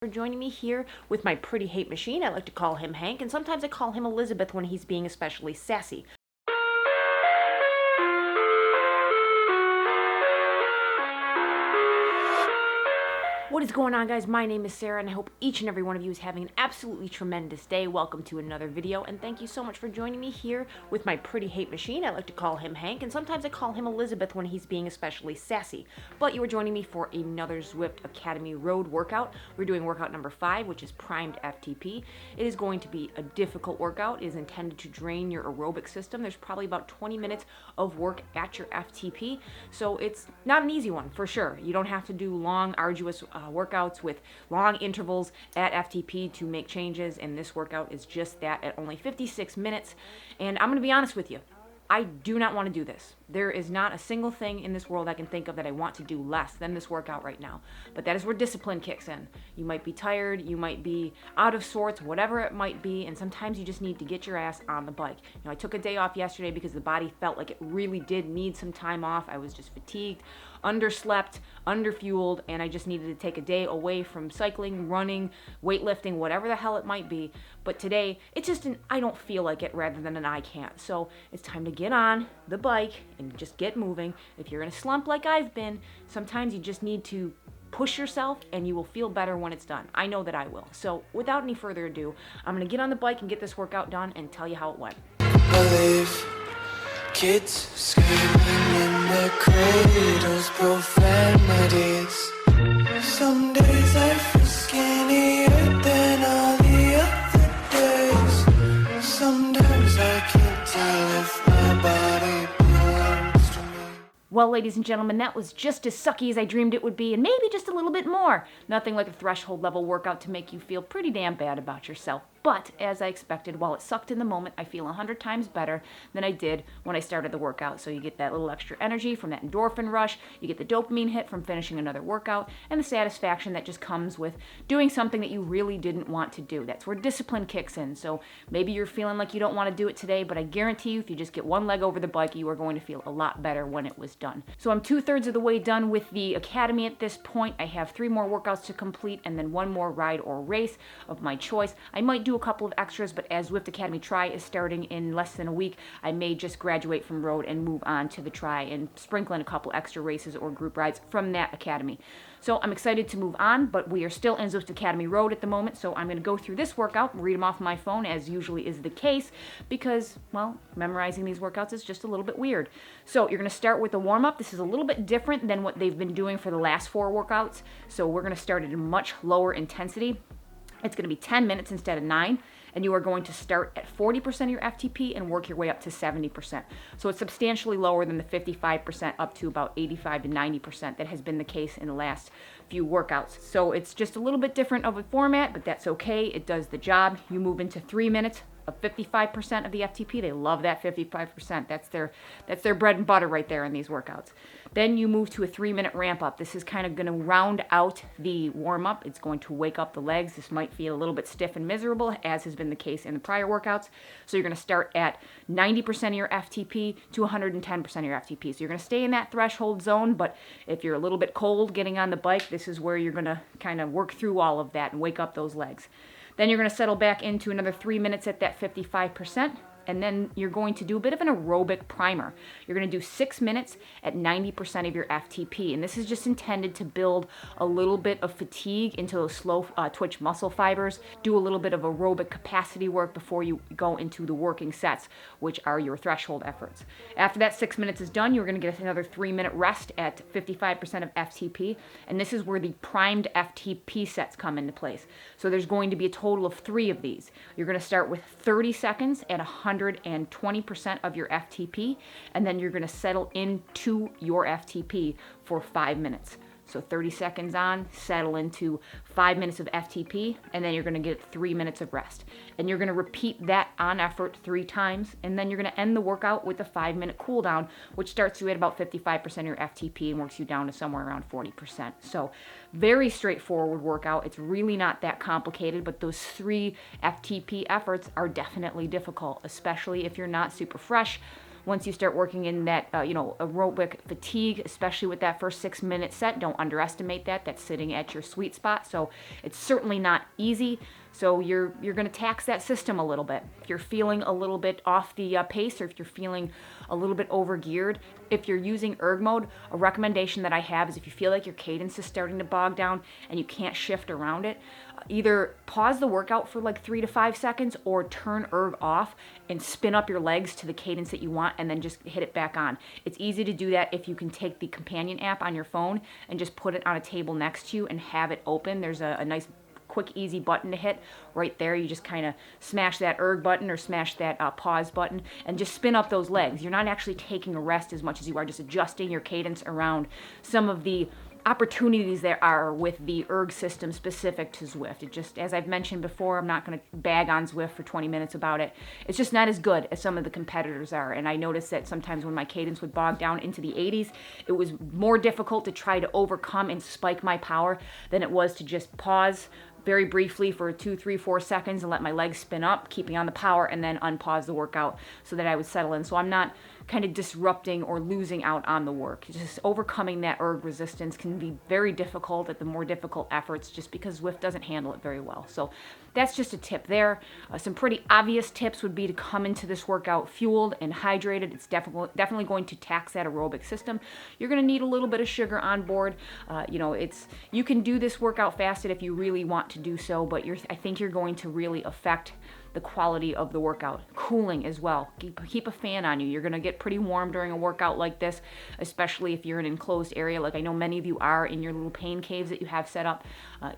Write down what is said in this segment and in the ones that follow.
For joining me here with my pretty hate machine. I like to call him Hank, and sometimes I call him Elizabeth when he's being especially sassy. What is going on, guys? My name is Sarah, and I hope each and every one of you is having an absolutely tremendous day. Welcome to another video, and thank you so much for joining me here with my pretty hate machine. I like to call him Hank, and sometimes I call him Elizabeth when he's being especially sassy. But you are joining me for another Zwift Academy road workout. We're doing workout number 5, which is primed FTP. It is going to be a difficult workout. It is intended to drain your aerobic system. There's probably about 20 minutes of work at your FTP, so it's not an easy one for sure. You don't have to do long, arduous workouts with long intervals at FTP to make changes, and this workout is just that at only 56 minutes. And I'm going to be honest with you, I do not want to do this. There is not a single thing in this world I can think of that I want to do less than this workout right now. But that is where discipline kicks in. You might be tired, you might be out of sorts, whatever it might be, and sometimes you just need to get your ass on the bike. You know, I took a day off yesterday because the body felt like it really did need some time off. I was just fatigued, underslept, underfueled, and I just needed to take a day away from cycling, running, weightlifting, whatever the hell it might be. But today, it's just an I don't feel like it rather than an I can't. So it's time to get on the bike and just get moving. If you're in a slump like I've been, sometimes you just need to push yourself and you will feel better when it's done. I know that I will. So without any further ado, I'm going to get on the bike and get this workout done and tell you how it went. Believe kids screaming in their cradles, profanities. Some days I feel skinnier than all the other days. Sometimes I can't tell if my body belongs to me. Well, ladies and gentlemen, that was just as sucky as I dreamed it would be, and maybe just a little bit more. Nothing like a threshold level workout to make you feel pretty damn bad about yourself. But, as I expected, while it sucked in the moment, I feel 100 times better than I did when I started the workout. So you get that little extra energy from that endorphin rush, you get the dopamine hit from finishing another workout, and the satisfaction that just comes with doing something that you really didn't want to do. That's where discipline kicks in. So maybe you're feeling like you don't want to do it today, but I guarantee you if you just get one leg over the bike, you are going to feel a lot better when it was done. So I'm 2/3 of the way done with the Academy at this point. I have 3 more workouts to complete and then 1 more ride or race of my choice. I might do a couple of extras, but as Zwift Academy Tri is starting in less than a week, I may just graduate from road and move on to the Tri and sprinkle in a couple extra races or group rides from that academy. So I'm excited to move on, but we are still in Zwift Academy Road at the moment, so I'm going to go through this workout, read them off my phone, as usually is the case, because, well, memorizing these workouts is just a little bit weird. So you're going to start with a warm-up. This is a little bit different than what they've been doing for the last 4 workouts, so we're going to start at a much lower intensity. It's going to be 10 minutes instead of 9, and you are going to start at 40% of your FTP and work your way up to 70%. So it's substantially lower than the 55% up to about 85 to 90% that has been the case in the last few workouts. So it's just a little bit different of a format, but that's okay. It does the job. You move into 3 minutes of 55% of the FTP. They love that 55%. That's their bread and butter right there in these workouts. Then you move to a 3-minute ramp up. This is kind of going to round out the warm up. It's going to wake up the legs. This might feel a little bit stiff and miserable, as has been the case in the prior workouts. So you're going to start at 90% of your FTP to 110% of your FTP. So you're going to stay in that threshold zone, but if you're a little bit cold getting on the bike, this is where you're going to kind of work through all of that and wake up those legs. Then you're going to settle back into another 3 minutes at that 55%. And then you're going to do a bit of an aerobic primer. You're going to do 6 minutes at 90% of your FTP. And this is just intended to build a little bit of fatigue into those slow twitch muscle fibers, do a little bit of aerobic capacity work before you go into the working sets, which are your threshold efforts. After that 6 minutes is done, you're going to get another 3-minute rest at 55% of FTP. And this is where the primed FTP sets come into place. So there's going to be a total of 3 of these. You're going to start with 30 seconds at 120% of your FTP, and then you're going to settle into your FTP for 5 minutes. So 30 seconds on, settle into 5 minutes of FTP, and then you're going to get 3 minutes of rest. And you're going to repeat that on effort 3 times, and then you're going to end the workout with a 5-minute cool down, which starts you at about 55% of your FTP and works you down to somewhere around 40%. So very straightforward workout. It's really not that complicated, but those 3 FTP efforts are definitely difficult, especially if you're not super fresh Once you start working in that, aerobic fatigue, especially with that first 6-minute set, don't underestimate that. That's sitting at your sweet spot. So it's certainly not easy. So you're going to tax that system a little bit. If you're feeling a little bit off the pace, or if you're feeling a little bit overgeared, if you're using erg mode, a recommendation that I have is if you feel like your cadence is starting to bog down and you can't shift around it, either pause the workout for like 3 to 5 seconds or turn erg off and spin up your legs to the cadence that you want and then just hit it back on. It's easy to do that if you can take the companion app on your phone and just put it on a table next to you and have it open. There's a nice quick easy button to hit right there. You just kind of smash that erg button or smash that pause button and just spin up those legs. You're not actually taking a rest as much as you are just adjusting your cadence around some of the opportunities there are with the erg system specific to Zwift. It just, as I've mentioned before, I'm not going to bag on Zwift for 20 minutes about it. It's just not as good as some of the competitors are. And I noticed that sometimes when my cadence would bog down into the 80s, it was more difficult to try to overcome and spike my power than it was to just pause very briefly for 2, 3, 4 seconds and let my legs spin up, keeping on the power, and then unpause the workout so that I would settle in. So I'm not kind of disrupting or losing out on the work. Just overcoming that erg resistance can be very difficult at the more difficult efforts just because Zwift doesn't handle it very well. So that's just a tip there. Some pretty obvious tips would be to come into this workout fueled and hydrated. It's definitely going to tax that aerobic system. You're going to need a little bit of sugar on board. You can do this workout fasted if you really want to do so, but I think you're going to really affect the quality of the workout. Cooling as well. Keep a fan on you. You're going to get pretty warm during a workout like this, especially if you're in an enclosed area like I know many of you are in your little pain caves that you have set up.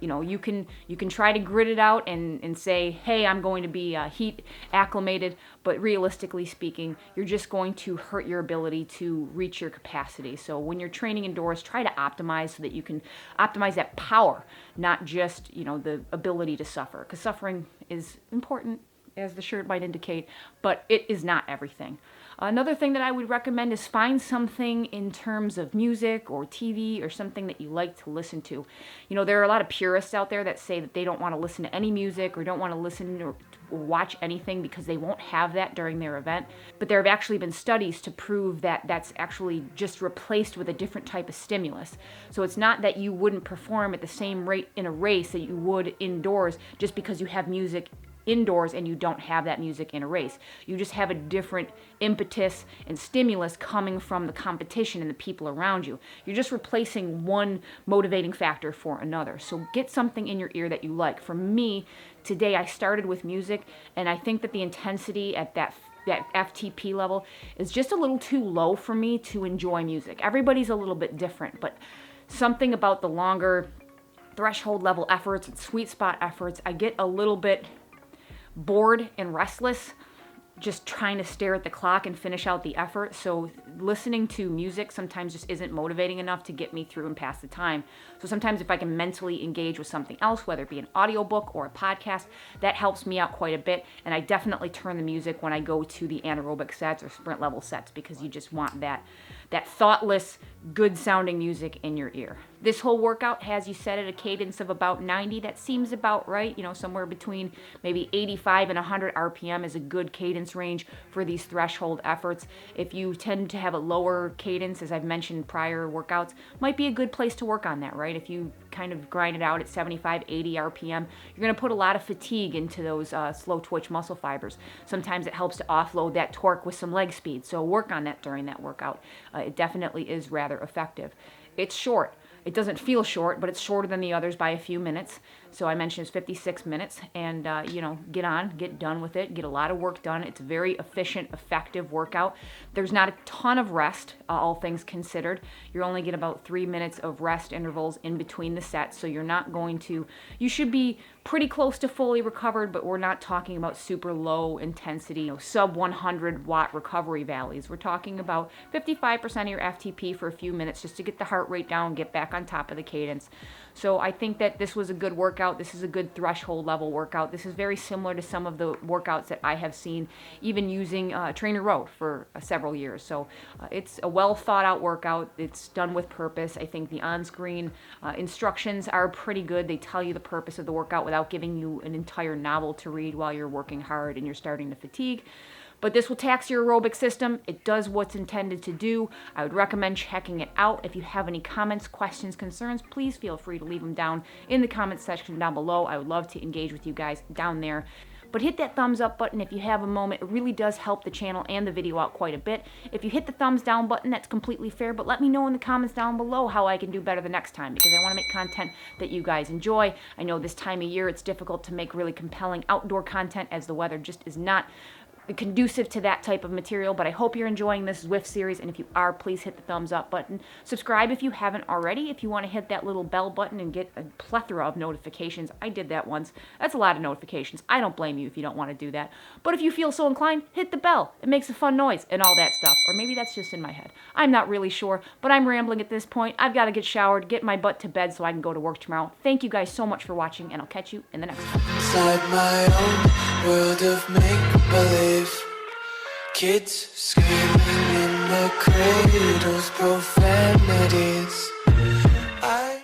You can try to grit it out and say, hey, I'm going to be heat acclimated, but realistically speaking, you're just going to hurt your ability to reach your capacity. So when you're training indoors, try to optimize so that you can optimize that power, not just, the ability to suffer, because suffering is important, as the shirt might indicate, but it is not everything. Another thing that I would recommend is find something in terms of music or TV or something that you like to listen to. There are a lot of purists out there that say that they don't want to listen to any music or don't want to listen or watch anything because they won't have that during their event. But there have actually been studies to prove that that's actually just replaced with a different type of stimulus. So it's not that you wouldn't perform at the same rate in a race that you would indoors just because you have music indoors and you don't have that music in a race. You just have a different impetus and stimulus coming from the competition and the people around you. You're just replacing one motivating factor for another. So get something in your ear that you like. For me, today I started with music, and I think that the intensity at that FTP level is just a little too low for me to enjoy music. Everybody's a little bit different, but something about the longer threshold level efforts and sweet spot efforts, I get a little bit bored and restless just trying to stare at the clock and finish out the effort. So listening to music sometimes just isn't motivating enough to get me through and pass the time. So sometimes if I can mentally engage with something else, whether it be an audiobook or a podcast, that helps me out quite a bit. And I definitely turn the music when I go to the anaerobic sets or sprint level sets because you just want that thoughtless, good sounding music in your ear. This whole workout has you set at a cadence of about 90. That seems about right. Somewhere between maybe 85 and 100 RPM is a good cadence range for these threshold efforts. If you tend to have a lower cadence, as I've mentioned prior workouts, might be a good place to work on that, right? If you kind of grind it out at 75, 80 RPM, you're going to put a lot of fatigue into those slow twitch muscle fibers. Sometimes it helps to offload that torque with some leg speed. So work on that during that workout. It definitely is rather effective. It's short. It doesn't feel short, but it's shorter than the others by a few minutes. So I mentioned it's 56 minutes, and get done with it, get a lot of work done. It's a very efficient, effective workout. There's not a ton of rest, all things considered. You're only getting about 3 minutes of rest intervals in between the sets, so you should be pretty close to fully recovered, but we're not talking about super low intensity, sub 100 watt recovery valleys. We're talking about 55% of your FTP for a few minutes just to get the heart rate down, get back on top of the cadence. So I think that this was a good workout. This is a good threshold level workout. This is very similar to some of the workouts that I have seen, even using Trainer Road for several years. So it's a well thought out workout. It's done with purpose. I think the on-screen instructions are pretty good. They tell you the purpose of the workout without giving you an entire novel to read while you're working hard and you're starting to fatigue. But this will tax your aerobic system. It does what's intended to do. I would recommend checking it out. If you have any comments, questions, concerns, please feel free to leave them down in the comments section down below. I would love to engage with you guys down there. But hit that thumbs up button if you have a moment. It really does help the channel and the video out quite a bit. If you hit the thumbs down button, that's completely fair, but let me know in the comments down below how I can do better the next time, because I want to make content that you guys enjoy. I know this time of year it's difficult to make really compelling outdoor content as the weather just is not conducive to that type of material, but I hope you're enjoying this Zwift series, and if you are, please hit the thumbs up button. Subscribe if you haven't already. If you want to hit that little bell button and get a plethora of notifications. I did that once. That's a lot of notifications. I don't blame you if you don't want to do that. But if you feel so inclined, hit the bell. It makes a fun noise and all that stuff. Or maybe that's just in my head. I'm not really sure, but I'm rambling at this point. I've got to get showered, get my butt to bed so I can go to work tomorrow. Thank you guys so much for watching, and I'll catch you in the next one. Inside my own world of make-believe, kids screaming in the cradles, profanities.